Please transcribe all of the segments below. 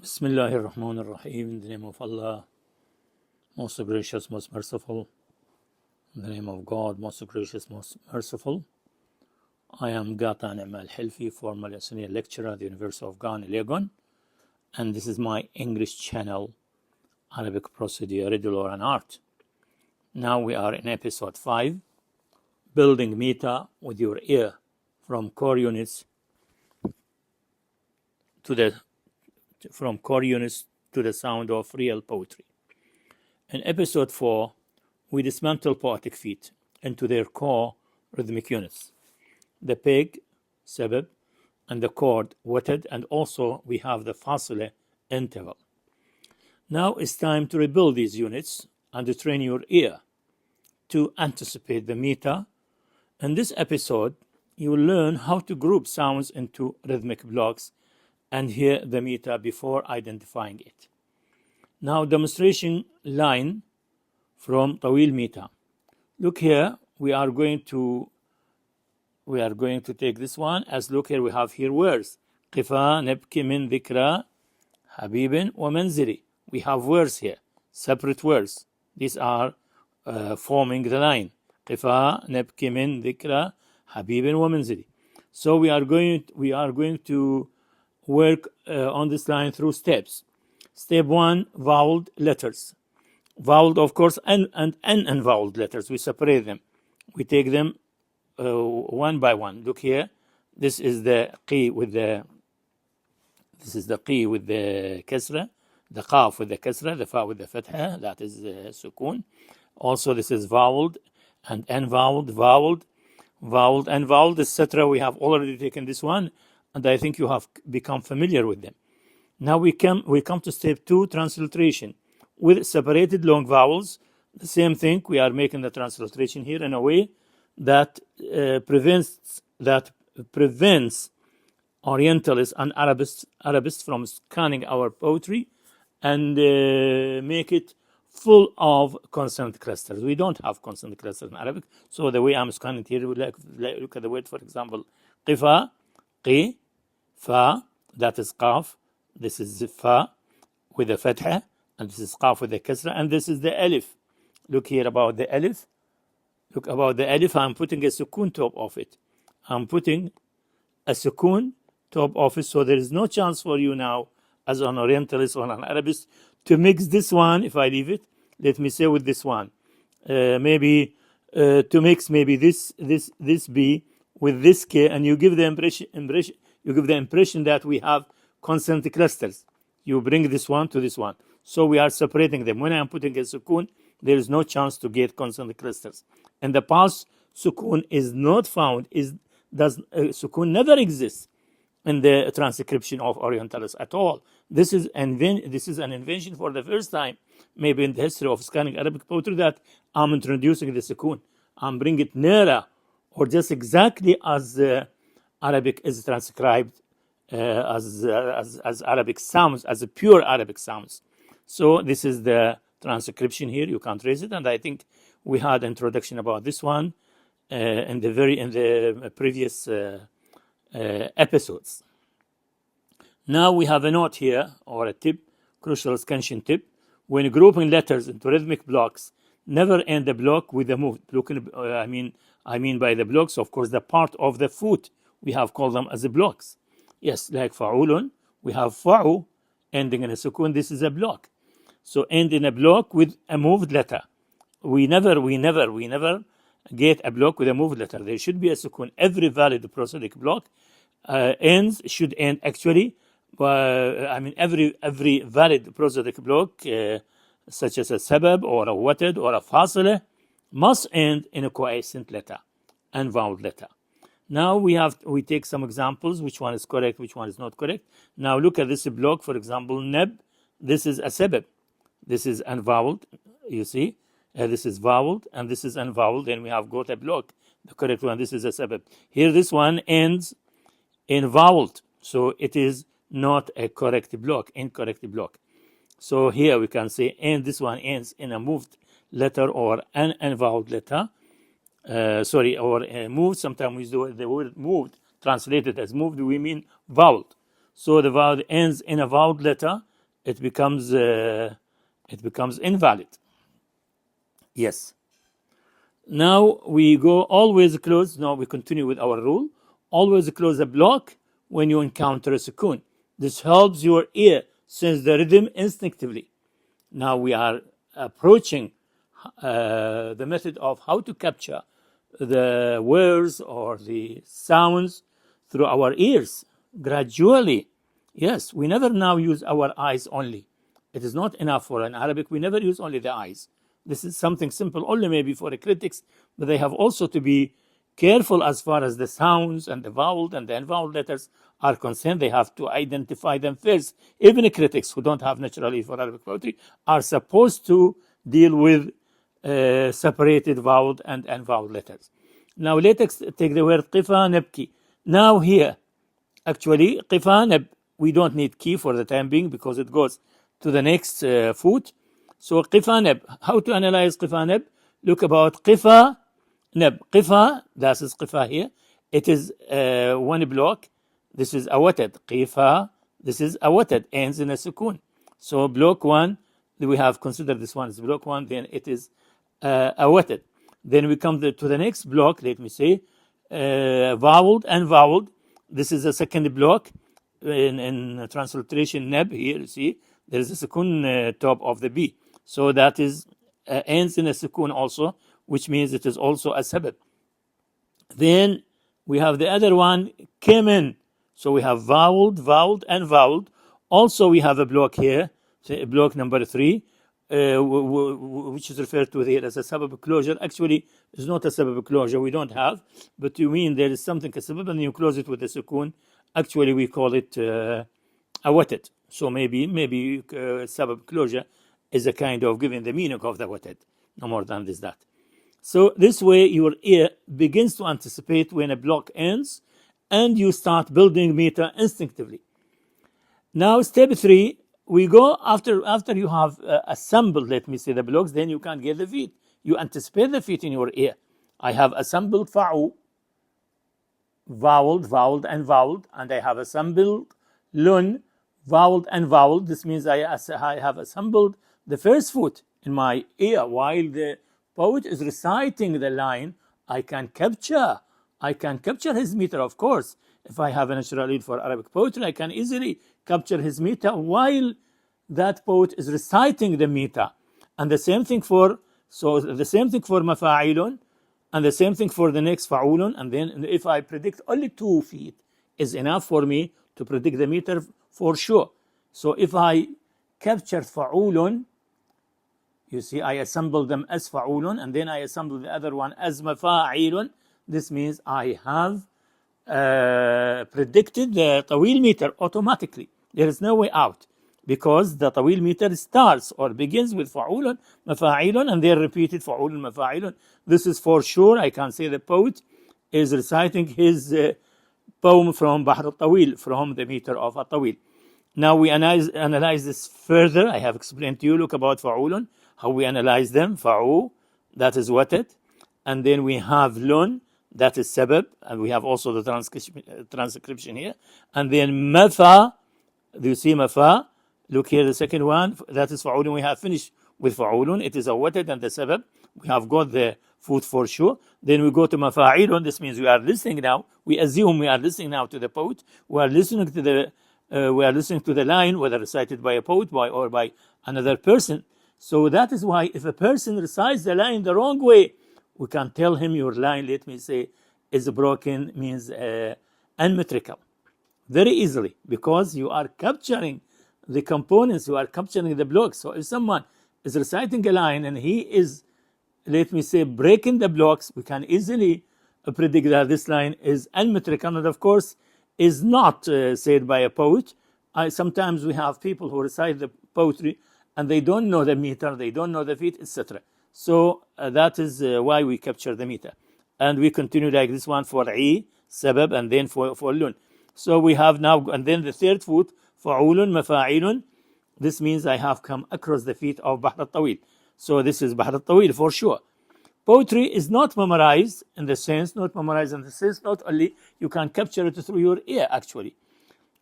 Bismillahir Rahmanir Rahim. In the name of Allah, most gracious, most merciful. In the name of God, most gracious, most merciful. I am Gata Ni'mal Hilfi, former senior lecturer at the University of Ghana, Legon, and this is my English channel, Arabic Prosody, Riddle or an Art. Now we are in episode 5, building meta with your ear, from core units to the sound of real poetry. In episode 4, we dismantle poetic feet into their core rhythmic units: the peg, sabab, and the chord, watad, and also we have the fāsilah interval. Now it's time to rebuild these units and to train your ear to anticipate the meta. In this episode, you will learn how to group sounds into rhythmic blocks and hear the meta before identifying it. Now, demonstration line from Tawil Meta. Look here, we are going to take this one. As look here, we have here words. قفا نبكي من ذكرى حبيب ومنزلي. We have words here, separate words. These are forming the line. قفا نبكي من ذكرى حبيب ومنزلي. So we are going to work on this line through steps. Step 1, voweled letters. Voweled, of course, and unvoweled letters. We separate them. We take them one by one. Look here. This is the qi with the kasra, the qaf with the kasra, the fa with the fatha. That is sukun. Also, this is voweled and unvoweled, voweled, unvoweled, etc. We have already taken this one, and I think you have become familiar with them. Now we come to step 2, transliteration. With separated long vowels, the same thing. We are making the transliteration here in a way that prevents Orientalists and Arabists from scanning our poetry and make it full of consonant clusters. We don't have consonant clusters in Arabic, so the way I'm scanning here, look at the word, for example, qifa, qi, fa, that is qaf. This is fa with the fatha, and this is qaf with the kasra, and this is the alif. Look here about the alif. Look about the alif. I'm putting a sukun top of it. I'm putting a sukun top of it, so there is no chance for you now, as an Orientalist or an Arabist, to mix this one. If I leave it, let me say with this one, maybe to mix maybe this b with this k, and you give the impression that we have consonant clusters. You bring this one to this one. So we are separating them. When I am putting a sukun, there is no chance to get consonant clusters. In the past, sukun is not found. Sukun never exists in the transcription of Orientalists at all. This is an invention for the first time, maybe in the history of scanning Arabic poetry, that I'm introducing the sukun. I'm bringing it nearer, or just exactly as Arabic is transcribed as Arabic sounds, as a pure Arabic sounds. So this is the transcription here. You can trace it, and I think we had introduction about this one in the previous episodes. Now we have a note here, or a tip, crucial scansion tip. When grouping letters into rhythmic blocks, never end the block with a move. I mean by the blocks, of course, the part of the foot. We have called them as the blocks. Yes, like fa'ulun, we have fa'u ending in a sukun. This is a block. So end in a block with a moved letter. We never get a block with a moved letter. There should be a sukun. Every valid prosodic block should end actually. Every valid prosodic block, such as a sabab or a watad or a fāsilah, must end in a quiescent letter and vowel letter. Now we take some examples, which one is correct, which one is not correct. Now look at this block, for example, neb. This is a sabab. This is unvoweled, you see. This is voweled, and this is unvoweled, and we have got a block. The correct one, this is a sabab. Here, this one ends in voweled, so it is not a correct block, incorrect block. So here we can say, and this one ends in a moved letter or an unvoweled letter. Moved. Sometimes we use the word moved, translated as moved, we mean voweled. So the vowel ends in a vowel letter, it becomes invalid. Yes. Now we go always close. Now we continue with our rule. Always close a block when you encounter a sukun. This helps your ear sense the rhythm instinctively. Now we are approaching the method of how to capture the words or the sounds through our ears gradually. Yes, we never now use our eyes only. It is not enough for an Arabic. We never use only the eyes. This is something simple only maybe for the critics, but they have also to be careful as far as the sounds and the vowel and the unvowel letters are concerned. They have to identify them first. Even the critics who don't have natural ear for Arabic poetry are supposed to deal with separated vowel and unvowel letters. Now let's take the word qifa nabki. Now here, actually, qifa nab, we don't need key for the time being because it goes to the next foot. So qifa nab, how to analyze qifa nab? Look about qifa nab. Qifa, that is qifa here. It is one block. This is a watad. Qifa, this is a watad, ends in a sukun. So block one, we have considered this one as block one, then it is a watad. Then we come to the next block, let me say, voweled and voweled. This is a second block in transliteration nab here, you see, there is a sukun top of the B. So that is ends in a sukun also, which means it is also a sabab. Then we have the other one, came in. So we have voweled, voweled, and voweled. Also we have a block here, block number 3, which is referred to here as a sabab closure. Actually, it's not a sabab closure, we don't have, but you mean there is something, a sabab, and you close it with a sukun. Actually, we call it a watad. So maybe sabab closure is a kind of giving the meaning of the watad, no more than this, that. So this way your ear begins to anticipate when a block ends and you start building meter instinctively. Now step 3, we go after you have assembled, let me say, the blocks, then you can get the feet. You anticipate the feet in your ear. I have assembled fa'u, voweled, voweled, and voweled, and I have assembled lun, voweled and voweled. This means I have assembled the first foot in my ear while the poet is reciting the line. I can capture his meter, of course. If I have a natural ear for Arabic poetry, I can easily capture his meter while that poet is reciting the meter. And the same thing for mafa'ilun, and the same thing for the next fa'ulun. And then if I predict only 2 feet is enough for me to predict the meter for sure. So if I capture fa'ulun, you see, I assemble them as fa'ulun, and then I assemble the other one as mafa'ilun. This means I have predicted the tawil meter automatically. There is no way out, because the tawil meter starts or begins with fa'ulun, mafa'ilun, and then repeated fa'ulun, mafa'ilun. This is for sure. I can say the poet is reciting his poem from Bahr al-Tawil, from the meter of al-Tawil. Now we analyze this further. I have explained to you, look about fa'ulun, how we analyze them. Fa'u, that is watad. And then we have lun, that is sabab. And we have also the transcription here. And then mafa, do you see mafa? Look here, the second one, that is fa'ulun. We have finished with fa'ulun. It is a watad and the sabab. We have got the foot for sure. Then we go to mafa'ilun. This means we are listening now. We assume we are listening now to the poet. We are listening to the line, whether recited by a poet or by another person. So that is why if a person recites the line the wrong way, we can tell him your line, let me say, is broken, means unmetrical, very easily, because you are capturing the components, you are capturing the blocks. So if someone is reciting a line and he is, let me say, breaking the blocks, we can easily predict that this line is unmetrical, and of course is not said by a poet. Sometimes we have people who recite the poetry and they don't know the meter, they don't know the feet, etc. So that is why we capture the meter. And we continue like this one for I, sabab, and then for lun. So we have now, and then the third foot, fa'ulun, mafa'ilun. This means I have come across the feet of Bahr al-Tawil. So this is Bahr al-Tawil for sure. Poetry is not memorized in the sense, not only you can capture it through your ear actually.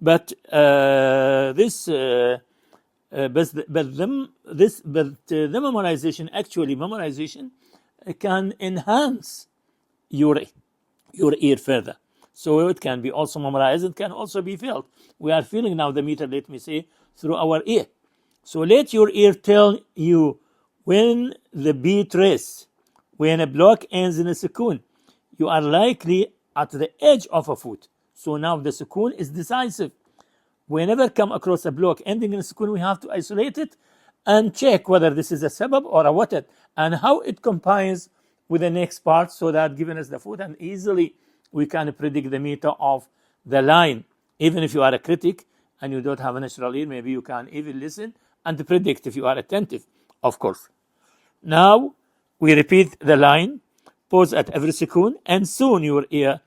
but the memorization, actually memorization can enhance your ear further. So it can be also memorized, it can also be felt. We are feeling now the meter, let me say, through our ear. So let your ear tell you when the beat rests, when a block ends in a sukun. You are likely at the edge of a foot. So now the sukun is decisive. Whenever come across a block ending in a sukun, we have to isolate it and check whether this is a sabab or a watad and how it combines with the next part, so that giving us the foot, and easily we can predict the meter of the line. Even if you are a critic and you don't have a natural ear, maybe you can even listen and predict if you are attentive, of course. Now we repeat the line, pause at every sukun, and soon your ear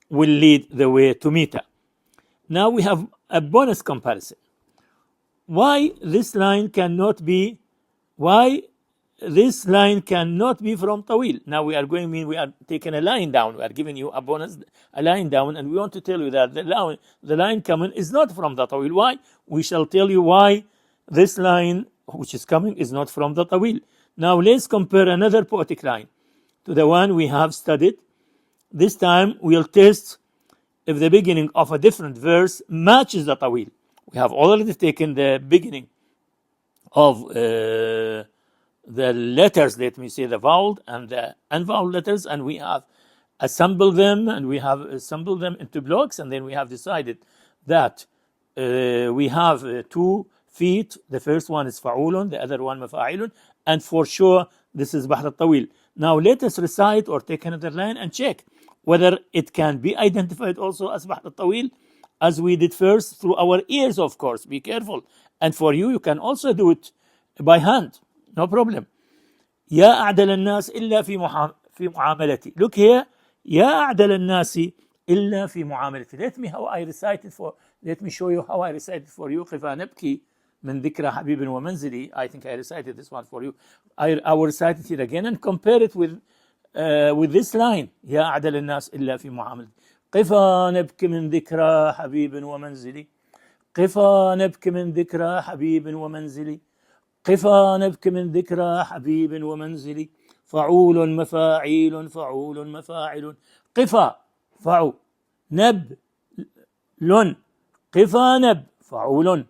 will lead the way to meter. Now we have a bonus comparison. Why this line cannot be from Tawil? Now we are taking a line down. We are giving you a bonus, a line down, and we want to tell you that the line coming is not from the Tawil. Why? We shall tell you why this line which is coming is not from the Tawil. Now let's compare another poetic line to the one we have studied. This time we'll test if the beginning of a different verse matches the Tawil. We have already taken the beginning of the letters, let me say, the vowel and the unvowel letters, and we have assembled them into blocks, and then we have decided that we have 2 feet. The first one is fa'ulun, the other one mafa'ilun, and for sure this is bahr al-tawil. Now let us recite or take another line and check whether it can be identified also as bahr al-tawil, as we did first through our ears, of course. Be careful. And for you can also do it by hand, no problem. يا أعدل الناس إلا في معاملتي. Look here. يا أعدل الناس إلا في معاملتي. Let me show you how I recited for you. قفا نبكي من ذكرى حبيب ومنزلي. I think I recited this one for you. I will recite it here again and compare it with this line. يا أعدل الناس إلا في معاملتي. قفا نبكي من ذكرى حبيب ومنزلي. قفا نبكي من ذكرى حبيب ومنزلي. قفا نبكي من ذكرى حبيب ومنزلي. فعول مفاعيل فعول مفاعل. قفا فعو نب لن. قفا نب فعول.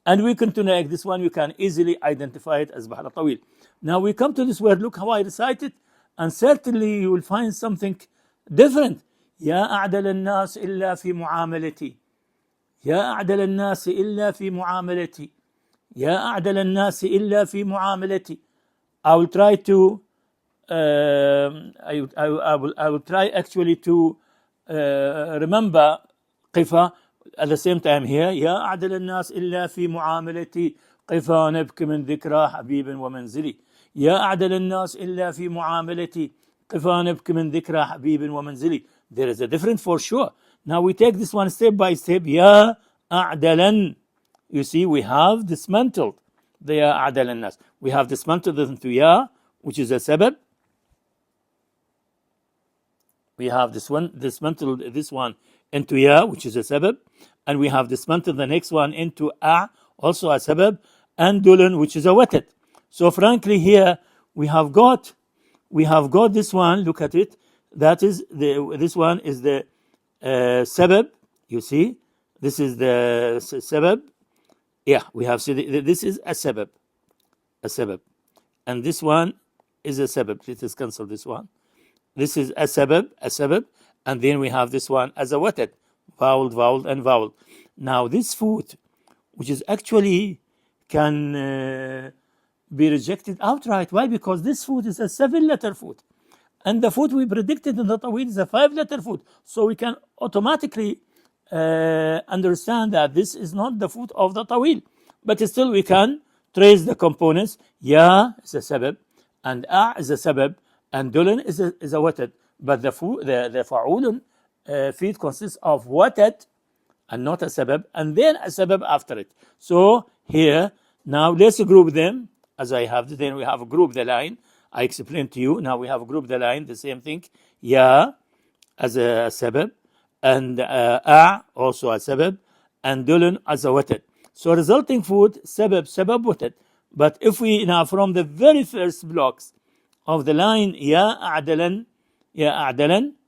And we continue like this one. You can easily identify it as bahr tawil. Now we come to this word. Look how I recite it, and certainly you will find something different. يا أعدل الناس إلا في معاملتي. يا أعدل الناس إلا في معاملتي. يا أعدل الناس إلا في معاملتي. I will try to I will try actually to remember قفا at the same time here. يا أعدل الناس إلا في معاملتي. قفا نبكي من ذكرى حبيب ومنزلي. يا أعدل الناس إلا في معاملتي. قفا نبكي من ذكرى حبيب ومنزلي. There is a difference for sure. Now we take this one step by step. يا أعدلا. You see, we have dismantled the يا أعدل الناس. We have dismantled it into يا, which is a sabab. We have dismantled this one into ya, which is a sabab, and we have dismantled the next one into a, also a sabab, and dulun, which is a watad. So frankly here we have got this one. Look at it. This one is the sabab. You see, this is the sabab. Yeah, we have said this is a sabab, and this one is a sabab. Let us cancel this one. This is a sabab, and then we have this one as a watad, vowel, and vowel. Now this foot, which is actually can be rejected outright. Why? Because this foot is a 7-letter foot, and the foot we predicted in the tawil is a 5-letter foot. So we can automatically understand that this is not the foot of the tawil, but still we can trace the components. Ya is a sabab, and a is a sabab, and dulun is a watad. But the fa'ulun feet consists of watad and not a sabab, and then a sabab after it. So here, now let's group them as I have. Then we have grouped the line. I explained to you. Now we have grouped the line, the same thing. Ya as a sabab, and a also a sabab, and dulun as a watad. So resulting food, sabab, watad. But if we now from the very first blocks of the line, ya a'dalan,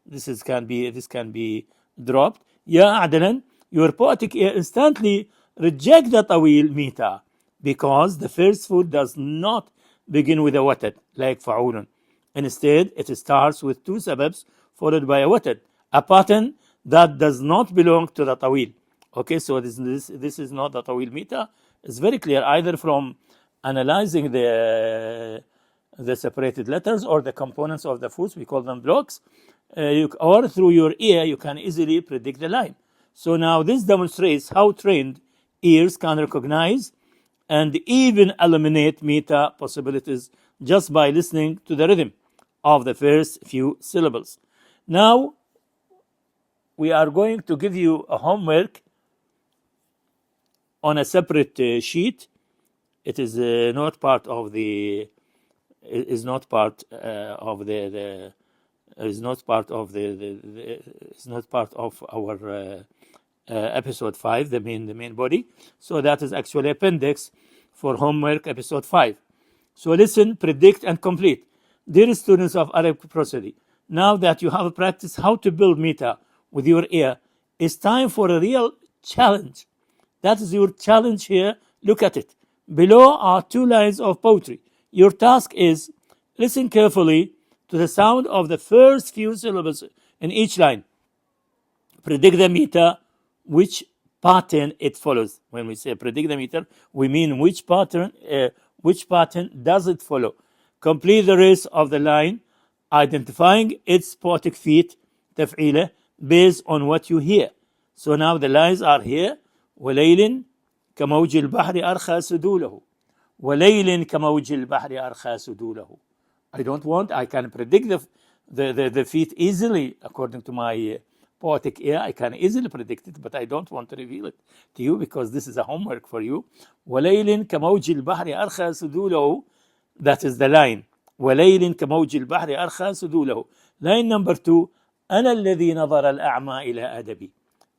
this can be dropped. Ya a'dalan, your poetic ear instantly reject the tawil mita, because the first food does not begin with a watad like fa'ulun. Instead, it starts with two sababs followed by a watad, a pattern that does not belong to the tawil. Okay, so this is not the tawil mita. It's very clear either from analyzing the separated letters or the components of the foods, we call them blocks, or through your ear, you can easily predict the line. So now this demonstrates how trained ears can recognize and even eliminate meta possibilities just by listening to the rhythm of the first few syllables. Now, we are going to give you a homework on a separate sheet. It is not part of the is not part of the is not part of the is not part of our episode 5, the main body. So that is actually appendix for homework episode 5. So listen, predict, and complete. Dear students of Arabic Prosody, now that you have practiced how to build meta with your ear, it's time for a real challenge. That is your challenge here. Look at it. Below are 2 lines of poetry. Your task is listen carefully to the sound of the first few syllables in each line. Predict the meter, which pattern it follows. When we say predict the meter, we mean which pattern does it follow. Complete the rest of the line, identifying its poetic feet, taf'ilah, based on what you hear. So now the lines are here. وليل كموج البحر أرخى سدوله. وليل كموج البحر أرخى سدوله. I can predict the feet easily according to my poetic ear. I can easily predict it, but I don't want to reveal it to you because this is a homework for you. وليل كموج البحر أرخى سدوله. That is the line. وليل كموج البحر أرخى سدوله. Line number 2. أنا الذي نظر الأعمى إلى أدبي.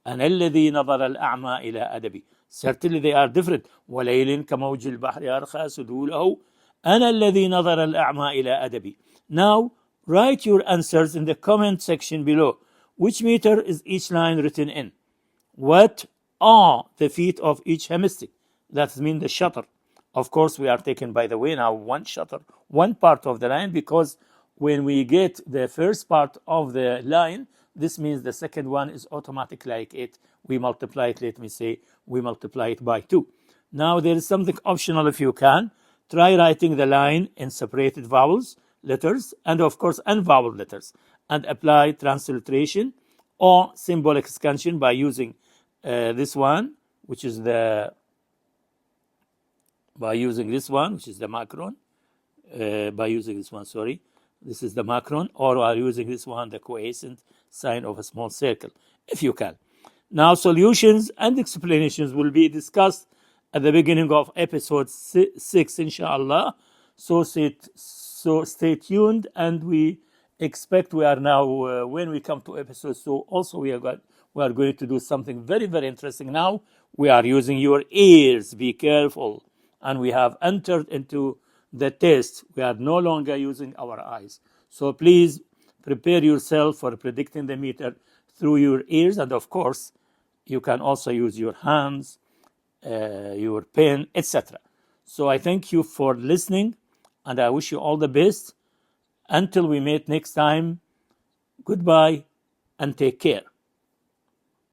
أنا الذي نظر الأعمى إلى أدبي. Certainly they are different. وليل كموج البحر أرخى سدوله. أنا الذي نظر الأعمى إلى أدبي. Now write your answers in the comment section below. Which meter is each line written in? What are the feet of each hemistick? That means the shutter. Of course, we are taken by the way now one shutter, one part of the line, because when we get the first part of the line, this means the second one is automatic like it. We multiply it, let me say, we multiply it by 2. Now there is something optional if you can. Try writing the line in separated vowels, letters, and of course unvowel letters, and apply transliteration or symbolic expansion by using this one, which is the macron. This is the macron, or are using this one, the quiescent sign of a small circle, if you can. Now, solutions and explanations will be discussed at the beginning of episode 6, inshallah. So stay tuned, and we expect we are now, when we come to episode 2, also we are going to do something very, very interesting. Now we are using your ears. Be careful. And we have entered into the test. We are no longer using our eyes. So please prepare yourself for predicting the meter through your ears. And of course, you can also use your hands, your pen, etc. So I thank you for listening, and I wish you all the best. Until we meet next time, goodbye and take care.